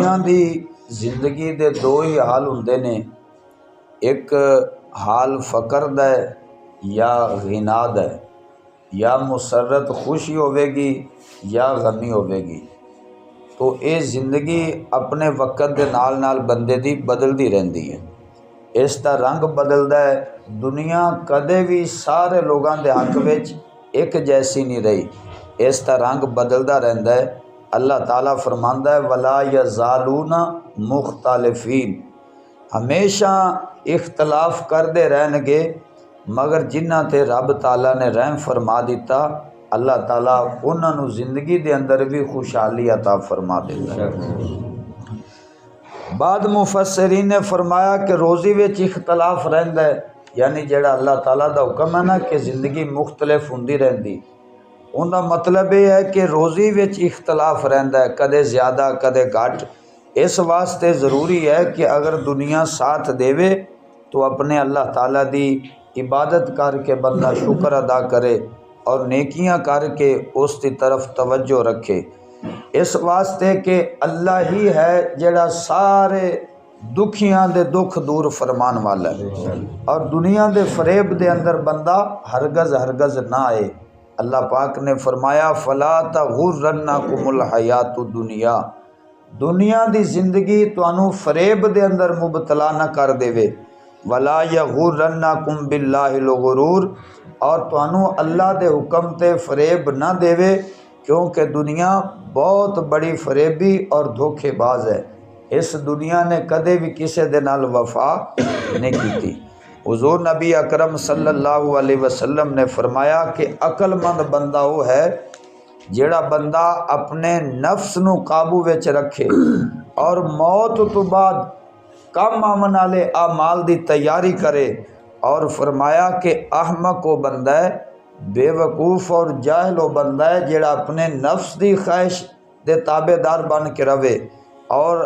दुनिया की जिंदगी के दो ही हाल होंदे ने, एक हाल फ़कर दा है या गिना दा है, या मुसरत खुशी होवेगी या गमी होवेगी। तो ये जिंदगी अपने वक़्त के नाल नाल बंदे दी बदलती रहती है, इसका रंग बदलता है। दुनिया कदे भी सारे लोगों के हक विच एक जैसी नहीं रही, इसका रंग बदलता रहता है। अल्लाह ताला फरमांदा है वला यज़ालूना मुख्तलिफीन, हमेशा इख्तलाफ करते रहनगे, मगर जिन्हां ते रब ताला ने रहम फरमा दिता, अल्लाह ताला उन्होंने जिंदगी के अंदर भी खुशहाली अता फरमा देता है। बाद मुफस्सिरीन ने फरमाया कि रोज़ी विच इख्तलाफ रहिंदा है, यानी जेड़ा अल्लाह ताला दा हुक्म है ना कि जिंदगी मुख्तलिफ होंदी रहंदी, उनका मतलब यह है कि रोज़ी विच इख्तलाफ रहिंदा है, कदे ज़्यादा कदे घट। इस वास्ते ज़रूरी है कि अगर दुनिया साथ देवे तो अपने अल्लाह ताला दी इबादत करके बंदा शुक्र अदा करे और नेकियां करके उसकी तरफ तवज्जो रखे। इस वास्ते कि अल्लाह ही है जेड़ा सारे दुखियां दे दुख दूर फरमान वाला है, और दुनिया दे फरेब दे अंदर बंदा हरगज़ ना आए। अल्लाह पाक ने फरमाया फला तगुर्रन्नकुमुल हयातु दुनिया, दुनिया दी जिंदगी तुहानू फरेब दे अंदर मुबतला न कर देवे। वला यगुर्रन्नकुम बिल्लाहिल गुरूर, और तुहानू अल्लाह दे हुक्म ते फरेब न देवे, क्योंकि दुनिया बहुत बड़ी फरेबी और धोखेबाज है। इस दुनिया ने कदे भी किसी दे नाल वफा नहीं की। हुज़ूर नबी अकरम सल्लल्लाहु अलैहि वसल्लम ने फरमाया कि अकलमंद बंदा वो है जेड़ा बंदा अपने नफ्स नू काबू विच रखे और मौत तो बाद कम आमन वाले आमाल की तैयारी करे। और फरमाया कि अहमक वो बंदा है, बेवकूफ़ और जाहिल वो बंदा है जेड़ा अपने नफ्स की ख्वाहिश दे ताबेदार बन के रवे और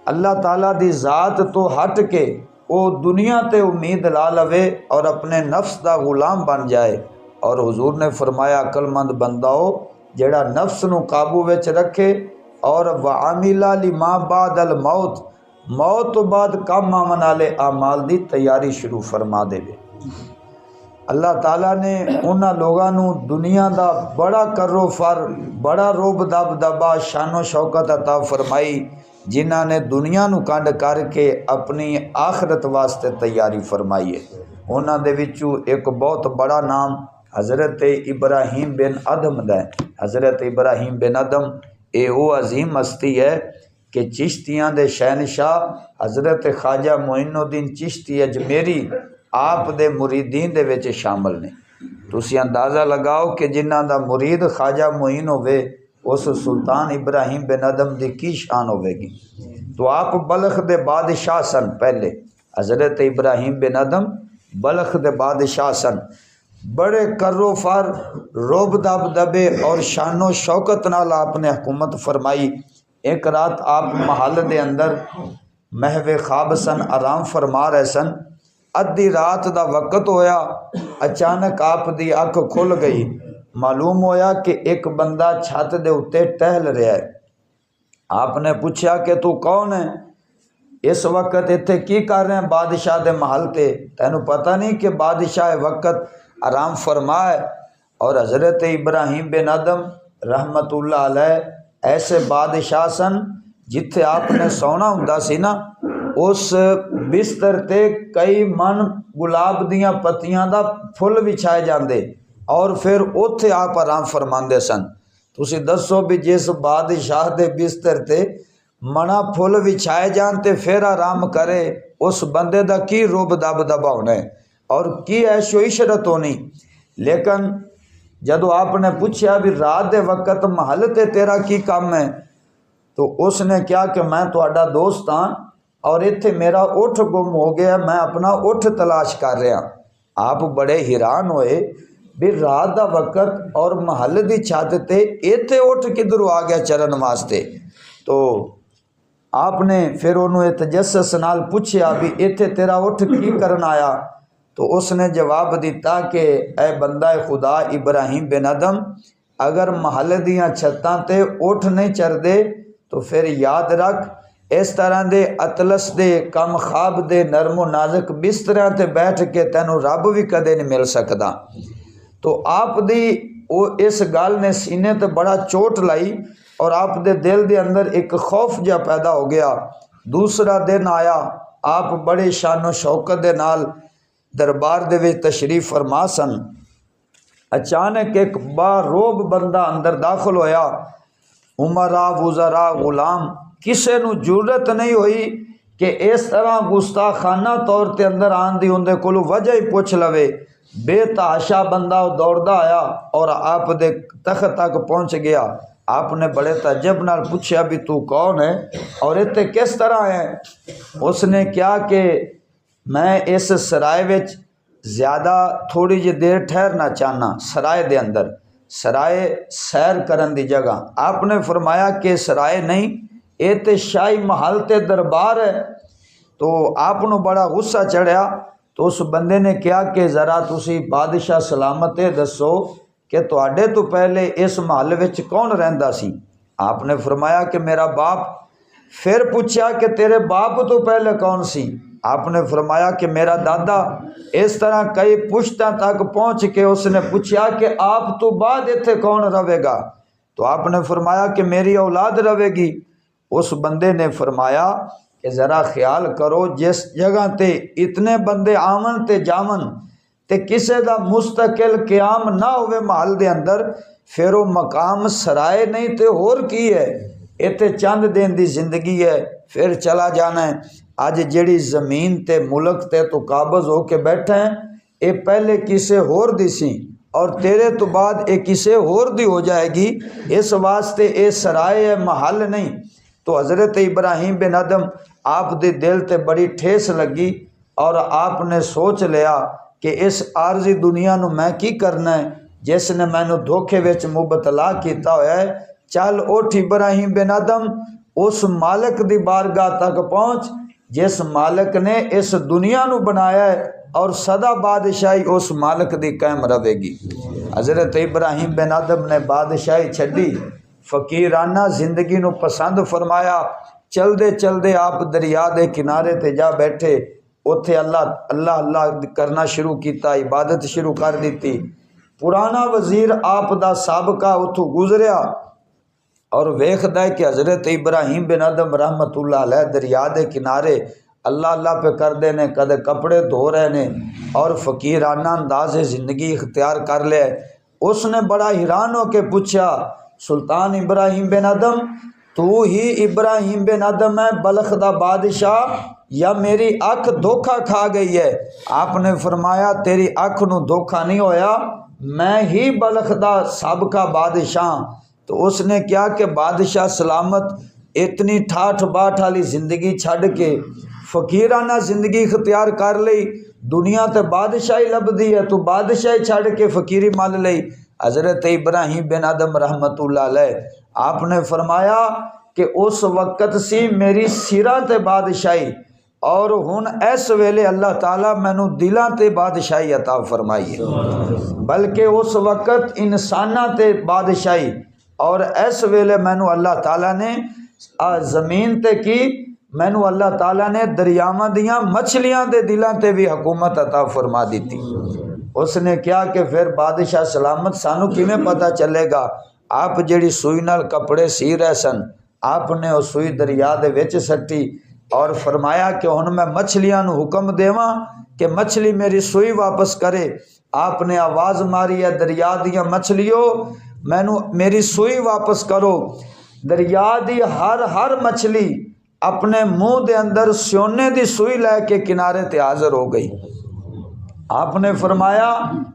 अल्लाह ताला दी ज़ात तो हट के वो दुनिया ते उम्मीद ला लवे और अपने नफ्स का गुलाम बन जाए। और हुजूर ने फरमाया अकलमंद बंदा हो जेड़ा नफ्स नू काबू विच रखे और वामिला लिमा बादल मौत, मौत तो बाद कम आमन वाले आमाल की तैयारी शुरू फरमा देवे। अल्लाह ताला ने उन्हां लोगों नू दुनिया का बड़ा करो फर, बड़ा रोब दब दबा, शानो शौकत अता फरमाई, जिन्हां ने दुनिया नू कंड करके अपनी आखरत वास्ते तैयारी फरमाई है। उन्हां दे विचों एक बहुत बड़ा नाम हज़रत इब्राहिम बिन अदम दा है। हज़रत इब्राहिम बिन अदम ये वो अजीम हस्ती है कि चिश्तियां दे शहनशाह हज़रत ख्वाजा मोइनुद्दीन चिश्ती अजमेरी आप दे मुरीदीन दे विच शामिल ने। तुसीं अंदाज़ा लगाओ कि जिन्हां दा मुरीद ख्वाजा मोइन होवे उस सुल्तान इब्राहिम बिन अदम की की शान होवेगी। तो आप बलख दे बादशाह सन, पहले हज़रत इब्राहिम बिन अदम बलख दे बादशाह सन, बड़े कर्रो फर, रोब दब दबे और शानो शौकत नाल आपने हुकूमत फरमाई। एक रात आप महल दे अंदर महवे ख्वाब सन, आराम फरमा रहे सन। अद्धी रात का वक़्त होया, अचानक आप दी अख खुल गई। मालूम होया कि एक बंदा छत दे उत्ते टहल रहा है। आपने पूछा कि तू कौन है, इस वक्त इत्थे की कर रहे हैं बादशाह दे महल ते, तैनू पता नहीं कि बादशाह वक्त आराम फरमा है। और हज़रत इब्राहिम बिन अदम रहमतुल्लाह अलैह ऐसे बादशाह सन जिथे आपने सोना हुंदा सी ना, उस बिस्तर ते कई मन गुलाब दियां पत्तियां दा फुल विछाए जाते और फिर उत्थे आप आराम फरमाते सन। तुसी दसो भी जिस बादशाह दे बिस्तर ते मना फुल विछाए जान ते फिर आराम करे, उस बंदे दा की रूब दब दबा होना है और की ऐशो इशरत होनी। लेकिन जदों आपने पूछा भी रात दे वक़्त महल ते तेरा की काम है, तो उसने क्या कि मैं तुहाडा दोस्त हाँ और इत्थे मेरा उठ गुम हो गया, मैं अपना उठ तलाश कर रहा। आप बड़े हैरान होए भी रात का वक़्त और महल की छत ते इत्थे उठ किधरों आ गया चरण वास्ते। तो आपने फिर उन्होंने तजस्सुस नाल पूछया भी इत्थे तेरा उठ की करन आया, तो उसने जवाब दिता कि ए बंदा खुदा इब्राहिम बिन अदम, अगर महल दियां छत्तां ते उठ नहीं चढ़दे तो फिर याद रख, इस तरह के अतलस दे कम खाब दे नरमो नाजुक बिस्तरियां ते बैठ के तैनू रब भी कदे नहीं मिल सकता। तो आप दी वो इस गल ने सीने ते बड़ा चोट लाई और आप दे दिल दे अंदर एक खौफ जा पैदा हो गया। दूसरा दिन आया, आप बड़े शानो शौकत दे नाल दरबार दे विच तशरीफ फरमा सन। अचानक एक बारोब बंदा अंदर दाखिल होया। उमरा वुज़रा गुलाम किसे नू जरूरत नहीं हुई कि इस तरह गुस्ताखाना तौर ते अंदर आन दी उनके कोलों वजह ही पुछ लवे। बेतहाशा बंदा दौड़दा आया और आप दे तख्त तक पहुँच गया। आपने बड़े तजब नाल पूछा भी तू कौन है और इत्थे किस तरह है। उसने क्या कि मैं इस सराय विच ज़्यादा थोड़ी जी देर ठहरना चाहना, सराय दे अंदर, सराय सैर करन दी जगह। आपने फरमाया कि सराय नहीं, ये तो शाही महल ते दरबार है। तो आपनों बड़ा गुस्सा चढ़िया। तो उस बंदे ने कहा कि ज़रा तुसी बादशाह सलामत दसो कि तुहाडे तो पहले इस महल विच कौन रहिंदा सी। आपने फरमाया कि मेरा बाप। फिर पूछा कि तेरे बाप तो पहले कौन सी। आपने फरमाया कि मेरा दादा। इस तरह कई पुश्तां तक पहुँच के उसने पूछा कि आप तो बाद इत्थे कौन रहेगा। तो आपने फरमाया कि मेरी औलाद रहेगी। उस बंदे ने फरमाया कि ज़रा ख्याल करो, जिस जगह ते इतने बंदे आवन ते जावन ते किसे दा मुस्तकिल क़याम ना होवे महल दे अंदर, फिर वो मकाम सराय नहीं ते होर की है। इत्थे चंद दिन दी जिंदगी है, फिर चला जाना है। अज जिहड़ी ज़मीन ते मुल्क ते तो काबज़ हो के बैठे हैं, ये पहले किसे होर दी सी और तेरे तो बाद ये किसे होर दी हो जाएगी। इस वास्ते ये सराय है, महल नहीं। तो हज़रत इब्राहिम बिन अदम आप दे दिल ते बड़ी ठेस लगी और आपने सोच लिया कि इस आरजी दुनिया नू मैं की करना है, जिसने मैनू धोखे विच मुबतला किया होया है। चल उठ इब्राहिम बिन अदम, उस मालिक दी बारगाह तक पहुँच जिस मालिक ने इस दुनिया नू बनाया है और सदा बादशाही उस मालिक दी कायम रहेगी। हज़रत इब्राहिम बिन अदम ने बादशाही छड्डी, फकीराना जिंदगी नू पसंद फरमाया। चलदे चलदे आप दरिया दे किनारे ते जा बैठे। उत्थे अल्लाह अल्लाह अल्लाह करना शुरू किया, इबादत शुरू कर दी। पुराना वजीर आप दा साबका उथों गुजरिया और वेखदा है कि हज़रत इब्राहिम बिन अदम रहमतुल्लाह अलैह दरिया दे किनारे अल्लाह अल्लाह पे करते ने, कदे कपड़े धो रहे ने और फकीराना अंदाज़े ज़िंदगी इख्तियार कर लिया। उसने बड़ा हैरान होकर पूछा, सुल्तान इब्राहिम बिन अदम, तू ही इब्राहिम बिन अदम है बलख दा बादशाह, या मेरी अख धोखा खा गई है। आपने फरमाया तेरी अख नू धोखा नहीं होया, मैं ही बलख दा साबका बादशाह। तो उसने क्या कि बादशाह सलामत इतनी ठाठ बाट वाली जिंदगी छड़ के फकीराना जिंदगी इख्तियार कर ली। दुनिया तो बादशाही लभदी है, तू बादशाही छड़ के फकीरी मल ली। हज़रत इब्राहिम बिन अदम रहमतुल्लाह अलैह आपने फरमाया कि उस वक़्त सी मेरी सिरा ते बादशाही और हुन इस वेले अल्लाह ताला मैनू दिलां ते बादशाही अता फरमाई है। बल्कि उस वक़्त इंसानां ते बादशाही और इस वेले मैनू अल्लाह ताला ने ज़मीन ते की, मैनू अल्लाह ताला ने दरियावां दियां मछलियां दे दिलां ते भी हुकूमत अता फरमा दी। उसने क्या कि फिर बादशाह सलामत सानू किवें पता चलेगा। आप जिहड़ी सूई नाल कपड़े सी रहे सन, आपने उस सूई दरिया दे विच सट्टी और फरमाया कि हुण मैं मछलियां नू हुक्म देवां कि मछली मेरी सूई वापस करे। आपने आवाज़ मारी है, दरिया दियां मछलियों मैनू मेरी सूई वापस करो। दरिया दी हर मछली अपने मुँह दे अंदर सोने दी सूई लैके किनारे ते हाज़र हो गई। आपने फरमाया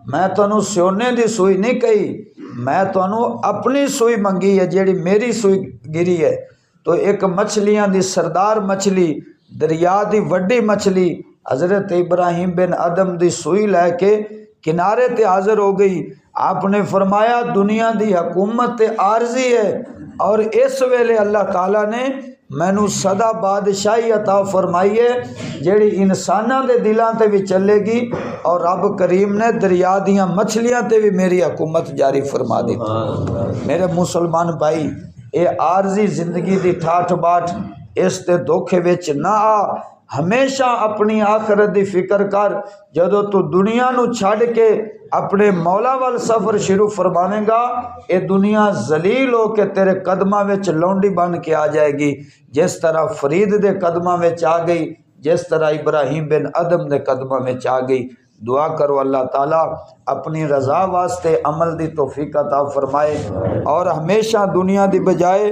मैं तुहानू सोने दी सूई नहीं कही, मैं तुहानू अपनी सूई मंगी है जिहड़ी मेरी सूई गिरी है। तो एक मछलियां दी सरदार मछली, दरिया दी वड्डी मछली हज़रत इब्राहिम बिन अदम दी सूई लैके किनारे ते हाज़र हो गई। आपने फरमाया दुनिया दी हुकूमत ते आरजी है और इस वेले अल्लाह ताला ने मैनू सदा बादशाही अता फरमाई है जिहड़ी इंसानां दे दिलां ते भी चलेगी और रब करीम ने दरिया दियां मछलियां ते भी मेरी हुकूमत जारी फरमा दी। मेरे मुसलमान भाई, ये आरजी जिंदगी दी ठाठ बाट इस ते धोखे विच ना आ। हमेशा अपनी आखरत दी फिक्र कर। जदों तू दुनिया नू छड़ के अपने मौला वाल सफ़र शुरू फरमावेगा, ये दुनिया जलील हो के तेरे कदमां विच लौंडी बन के आ जाएगी, जिस तरह फरीद दे कदमां विच आ गई, जिस तरह इब्राहिम बिन अदम दे कदमां विच आ गई। दुआ करो अल्लाह ताला अपनी रज़ा वास्ते अमल दी तौफीक अता फरमाए और हमेशा दुनिया दी बजाय